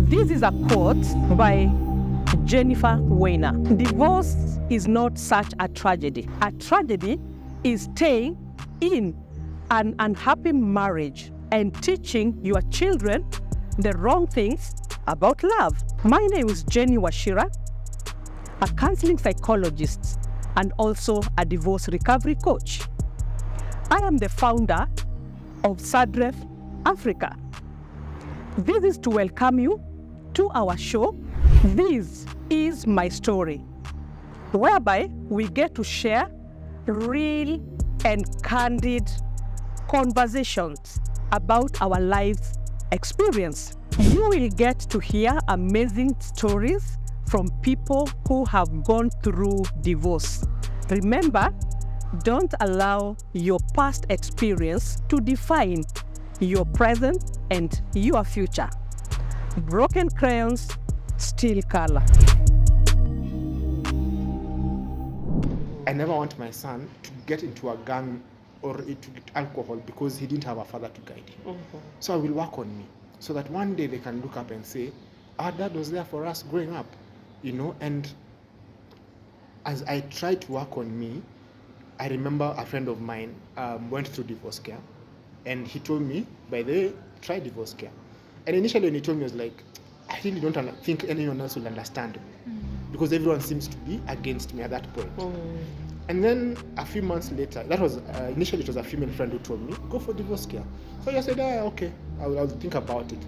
This is a quote by Jennifer Weiner. Divorce is not such a tragedy. A tragedy is staying in an unhappy marriage and teaching your children the wrong things about love. My name is Jenny Washira, a counseling psychologist and also a divorce recovery coach. I am the founder of Sadref Africa. This is to welcome you to our show. This is my story, whereby we get to share real and candid conversations about our lives experience. You will get to hear amazing stories from people who have gone through divorce. Remember, don't allow your past experience to define your present and your future. Broken crayons still color. I never want my son to get into a gang or to get alcohol because he didn't have a father to guide him. So I will work on me so that one day they can look up and say, our dad was there for us growing up, and as I tried to work on me, I remember a friend of mine went through divorce care, and he told me, by the way, try divorce care. And initially when he told me, I was like, I really don't think anyone else will understand me because everyone seems to be against me at that point. And then a few months later, that was initially it was a female friend who told me, go for divorce care. So I said, okay, I'll think about it.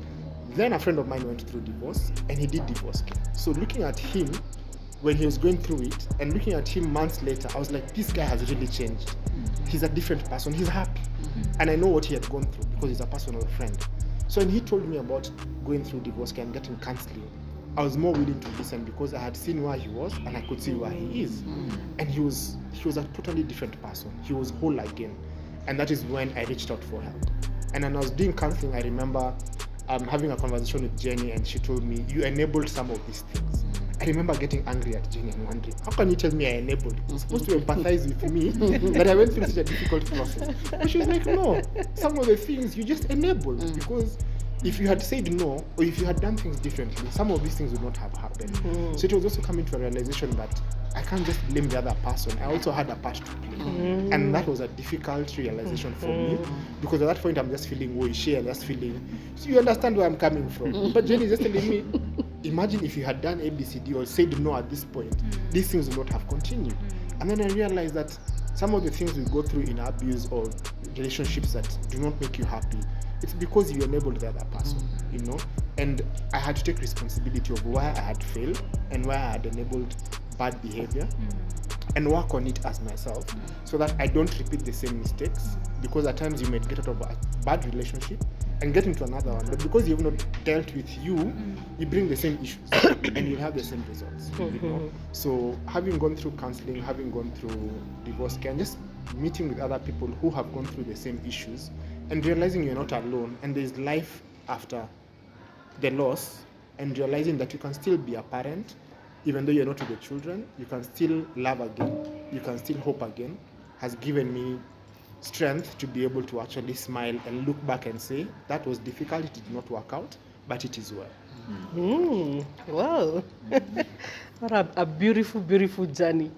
Then a friend of mine went through divorce and he did divorce care. So looking at him when he was going through it and looking at him months later, I was like, this guy has really changed. He's a different person, he's happy. And I know what he had gone through because he's a personal friend. So when he told me about going through divorce care and getting counseling, I was more willing to listen because I had seen where he was and I could see where he is. And he was a totally different person. He was whole again. And that is when I reached out for help. And when I was doing counseling, I remember having a conversation with Jenny and she told me, you enabled some of these things. I remember getting angry at Jenny and wondering, how can you tell me I enabled? You're supposed to empathize with me that I went through such a difficult process. But she was like, no, some of the things you just enabled because if you had said no, or if you had done things differently, some of these things would not have happened. So it was also coming to a realization that I can't just blame the other person. I also had a part to play. And that was a difficult realization for me because at that point I'm just feeling woishy and just feeling, so you understand where I'm coming from. But Jenny is just telling me, imagine if you had done ABCD or said no at this point, these things would not have continued. And then I realized that some of the things we go through in abuse or relationships that do not make you happy, it's because you enabled the other person, And I had to take responsibility of where I had failed and where I had enabled bad behavior and work on it as myself so that I don't repeat the same mistakes because at times you may get out of a bad relationship and get into another one. But because you've not dealt with you bring the same issues and you'll have the same results. So having gone through counseling, having gone through divorce care, and just meeting with other people who have gone through the same issues and realizing you're not alone and there's life after the loss and realizing that you can still be a parent even though you're not with the children, you can still love again, you can still hope again, has given me strength to be able to actually smile and look back and say, that was difficult, it did not work out, but it is well. Wow. What a beautiful, beautiful journey.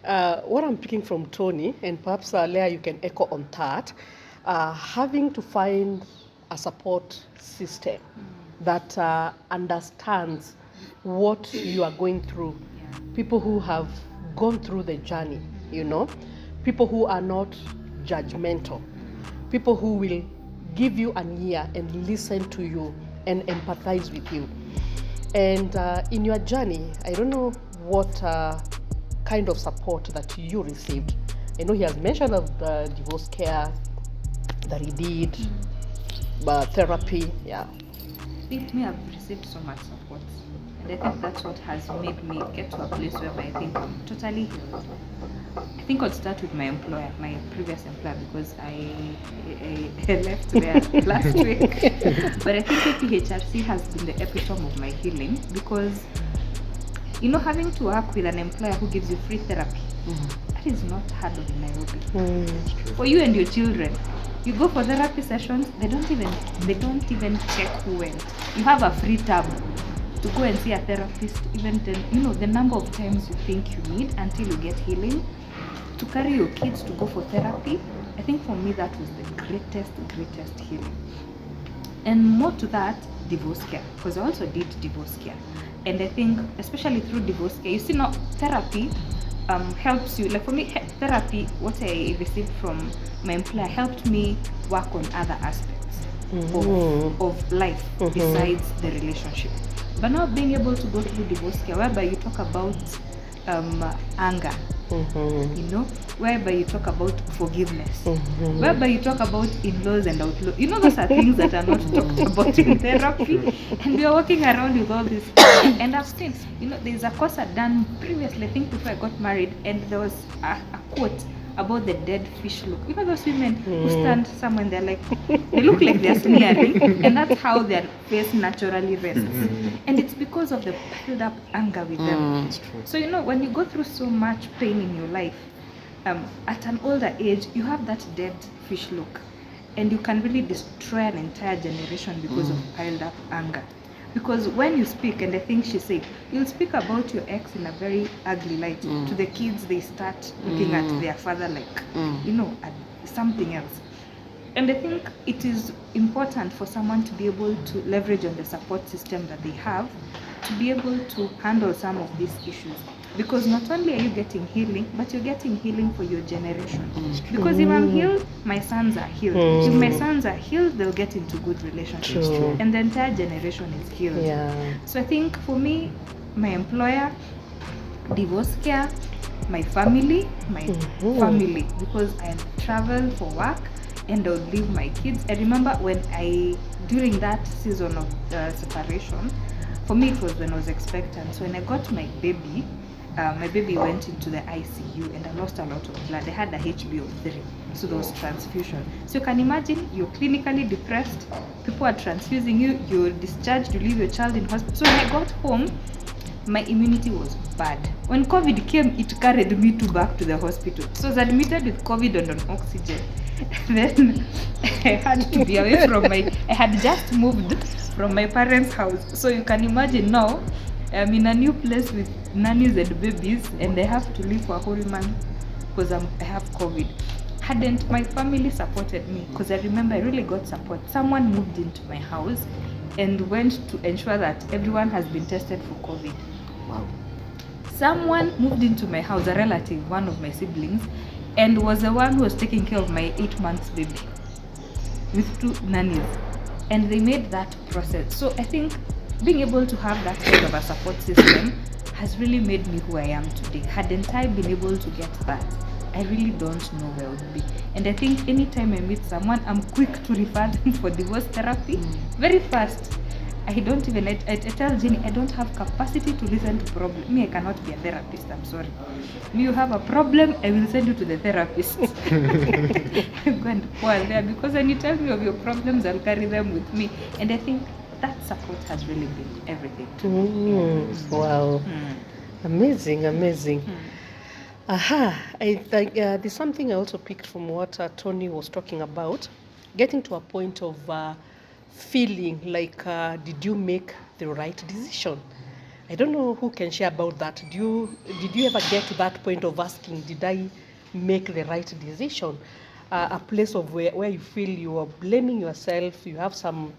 What I'm picking from Tony, and perhaps Leah, you can echo on that, having to find a support system that understands what you are going through. People who have gone through the journey, people who are not judgmental, people who will give you an ear and listen to you and empathize with you. And in your journey, I don't know what kind of support that you received. I know he has mentioned of the divorce care that he did, therapy, With me, I've received so much support. And I think that's what has made me get to a place where I think I'm totally healed. I think I'll start with my employer, my previous employer, because I left there last week. But I think PHRC has been the epitome of my healing because, having to work with an employer who gives you free therapy, That is not hard in Nairobi. For you and your children, you go for therapy sessions, they don't even check who went. You have a free tab to go and see a therapist, even the number of times you think you need until you get healing. To carry your kids to go for therapy, I think for me that was the greatest healing. And more to that, divorce care, because I also did divorce care. And I think, especially through divorce care, you see now, therapy helps you. Like for me, therapy, what I received from my employer helped me work on other aspects of life besides the relationship. But now being able to go through divorce care, whereby you talk about anger, whereby you talk about forgiveness, whereby you talk about in-laws and outlaws. Those are things that are not talked about in therapy, and we are walking around with all this. And I've seen, there's a course I'd done previously, I think before I got married, and there was a quote about the dead fish look. Those women who stand somewhere and they're like, they look like they're sneering, and that's how their face naturally rests. And it's because of the piled up anger with them. So when you go through so much pain in your life, at an older age, you have that dead fish look, and you can really destroy an entire generation because of piled up anger. Because when you speak, and I think she said, you'll speak about your ex in a very ugly light. To the kids, they start looking at their father like, at something else. And I think it is important for someone to be able to leverage on the support system that they have to be able to handle some of these issues. Because not only are you getting healing, but you're getting healing for your generation. Because if I'm healed, my sons are healed. If my sons are healed, they'll get into good relationships. And the entire generation is healed. So I think for me, my employer, divorce care, my family, because I travel for work and I would leave my kids. I remember during that season of separation, for me it was when I was expectant. So when I got my baby went into the ICU and I lost a lot of blood. I had a HB of 3, so there was transfusion. So you can imagine, you're clinically depressed, people are transfusing you, you're discharged, you leave your child in hospital. So when I got home, my immunity was bad. When COVID came, it carried me back to the hospital. So I was admitted with COVID and on oxygen. Then I had to be away from I had just moved from my parents' house. So you can imagine now, I'm in a new place with nannies and babies, and I have to live for a whole month because I have COVID. Hadn't my family supported me, because I remember I really got support. Someone moved into my house and went to ensure that everyone has been tested for COVID. Wow. Someone moved into my house, a relative, one of my siblings, and was the one who was taking care of my 8 months baby with 2 nannies. And they made that process. So I think being able to have that kind of a support system has really made me who I am today. Hadn't I been able to get that, I really don't know where I would be. And I think anytime I meet someone, I'm quick to refer them for divorce therapy. Very fast. I tell Jenny, I don't have capacity to listen to problems. Me, I cannot be a therapist, I'm sorry. You have a problem, I will send you to the therapist. Go and pour there, because when you tell me of your problems, I'll carry them with me. And I think that support has really been everything to me. Wow. Amazing. I think there's something I also picked from what Tony was talking about, getting to a point of feeling like, did you make the right decision? I don't know who can share about that. Did you ever get to that point of asking, did I make the right decision? A place of where you feel you are blaming yourself, you have some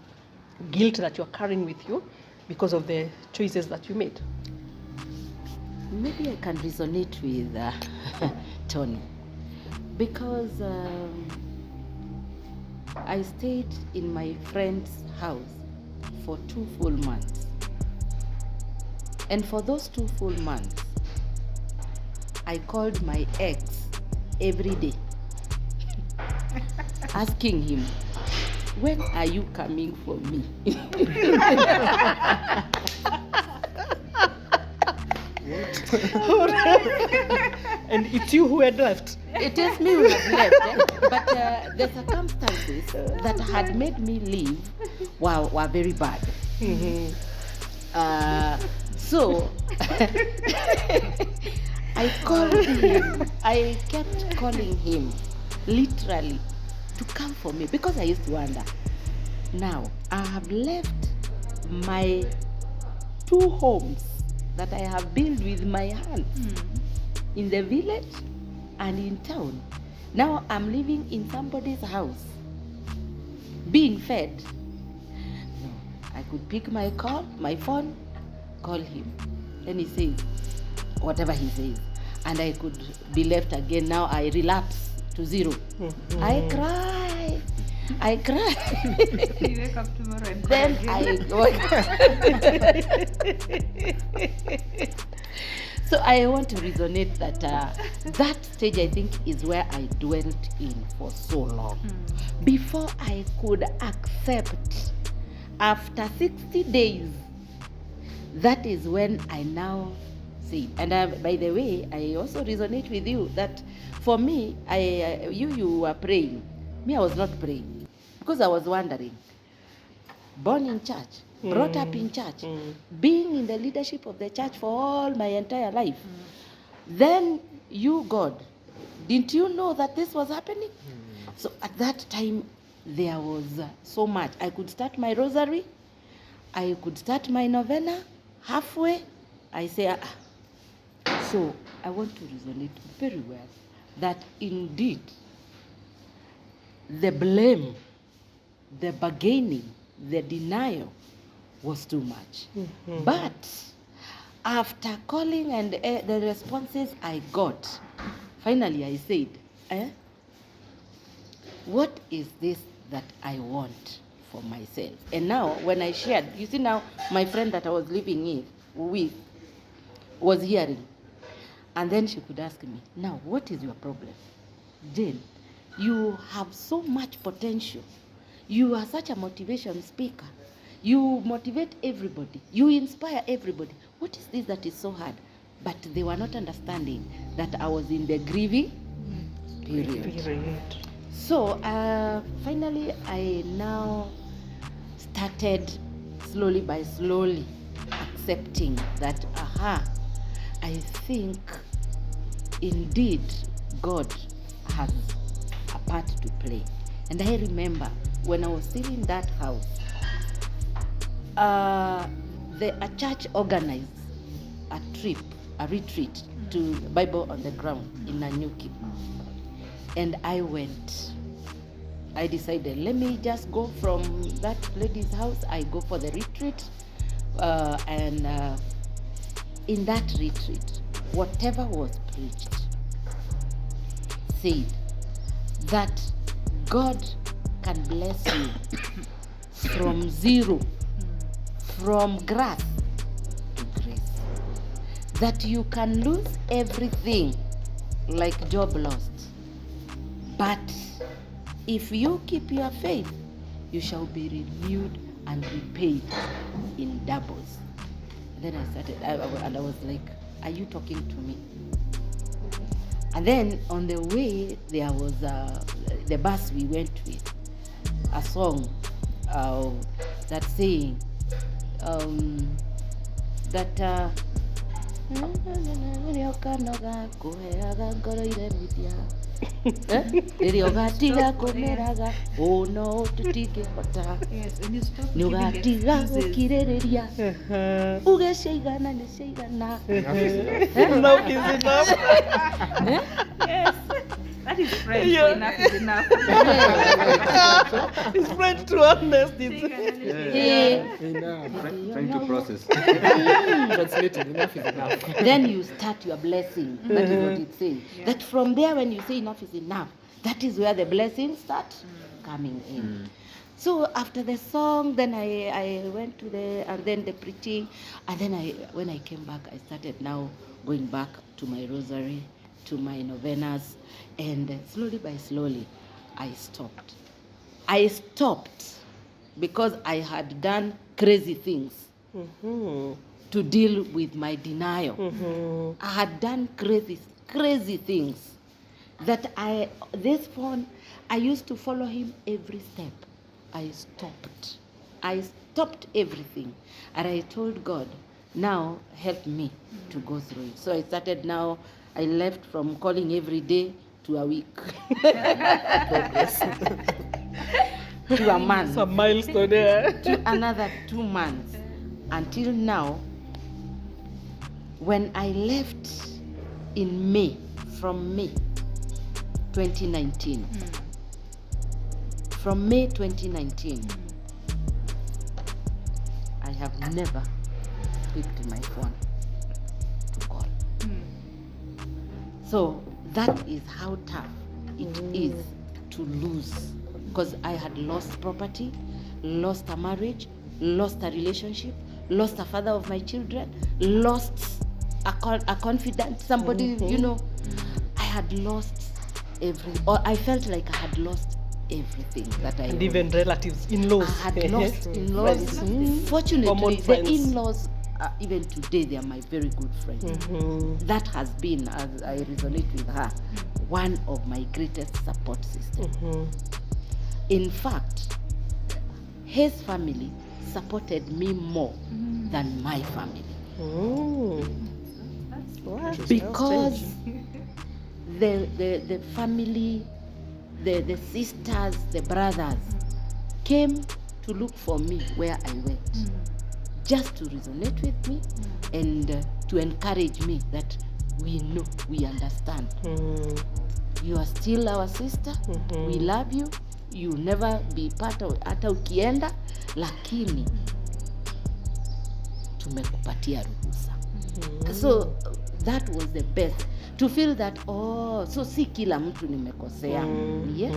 guilt that you're carrying with you because of the choices that you made. Maybe I can resonate with Tony, because I stayed in my friend's house for 2 full months. And for those 2 full months, I called my ex every day, asking him, when are you coming for me? And it's you who had left. It is me who had left, but the circumstances that had made me leave were very bad. So I called him. I kept calling him, literally, to come for me because I used to wonder. Now, I have left my 2 homes that I have built with my hands in the village and in town. Now I'm living in somebody's house, being fed. No, I could pick my phone, call him, and he says whatever he says, and I could be left again. Now I relapse to 0. I cry. You wake up tomorrow and Then So I want to resonate that that stage, I think, is where I dwelt in for so long. Before I could accept, after 60 days, that is when I now see. And by the way, I also resonate with you that for me, you were praying. Me, I was not praying because I was wondering. Born in church, brought up in church, being in the leadership of the church for all my entire life. Then you, God, didn't you know that this was happening? So at that time, there was so much. I could start my rosary. I could start my novena. Halfway, I say, So I want to resonate very well that indeed the blame, the bargaining, the denial was too much. But after calling and the responses I got, finally I said, what is this that I want for myself? And now when I shared, you see now my friend that I was living with was hearing. And then she could ask me, now what is your problem? Jane, you have so much potential. You are such a motivation speaker. You motivate everybody. You inspire everybody. What is this that is so hard? But they were not understanding that I was in the grieving period. So finally, I now started slowly by slowly accepting that, I think indeed God has a part to play. And I remember when I was still in that house, a church organized a retreat to Bible on the Ground in Nanyuki. And I went. I decided, let me just go from that lady's house. I go for the retreat. And in that retreat, whatever was preached said that God can bless you from 0, from grass to grace. That you can lose everything like Job lost. But if you keep your faith, you shall be renewed and repaid in doubles. Then I started, and I was like, are you talking to me? And then on the way, there was the bus we went with, a song that saying that Iriogatiga kumeraga ono tutigihota Yes, when you stop nugatiga giving excuses. gukiriria ugecaigana ni ciigana Enough is enough. Yes, that is French for enough is enough. It's French to honest. Trying to process. Translating, enough is enough. Then you start your blessing. That is what it says. Yeah. That from there, when you say enough is enough, that is where the blessings start coming in. So after the song, then I went to and then the preaching, and then when I came back, I started now going back to my rosary, to my novenas, and slowly by slowly, I stopped. I stopped because I had done crazy things to deal with my denial. I had done crazy things that this phone, I used to follow him every step. I stopped everything, and I told God, now help me to go through it. So I started now I left from calling every day to a week. Progress. To a month. It's a milestone there. To another 2 months. Until now, when I left in May, from May 2019. From May 2019, I have never picked my phone to call. So that is how tough it is to lose, because I had lost property, lost a marriage, lost a relationship, lost a father of my children, lost a confidant, somebody, you know. I had lost or I felt like I had lost everything that I And owned. even relatives, in-laws. I had lost in-laws. Fortunately, Common the friends. in-laws, even today, they are my very good friends. That has been, as I resonate with her, one of my greatest support systems. In fact, his family supported me more than my family. Wow. Because the family, the sisters, the brothers came to look for me where I went, just to resonate with me and to encourage me that we know, we understand. You are still our sister, we love you, you never be part of hata ukienda, lakini tumekupatia ruhusa. So that was the best, to feel that, oh, so si kila mtu nimekosea. Yeah.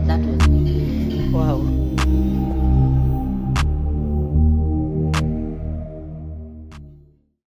That was it. Wow.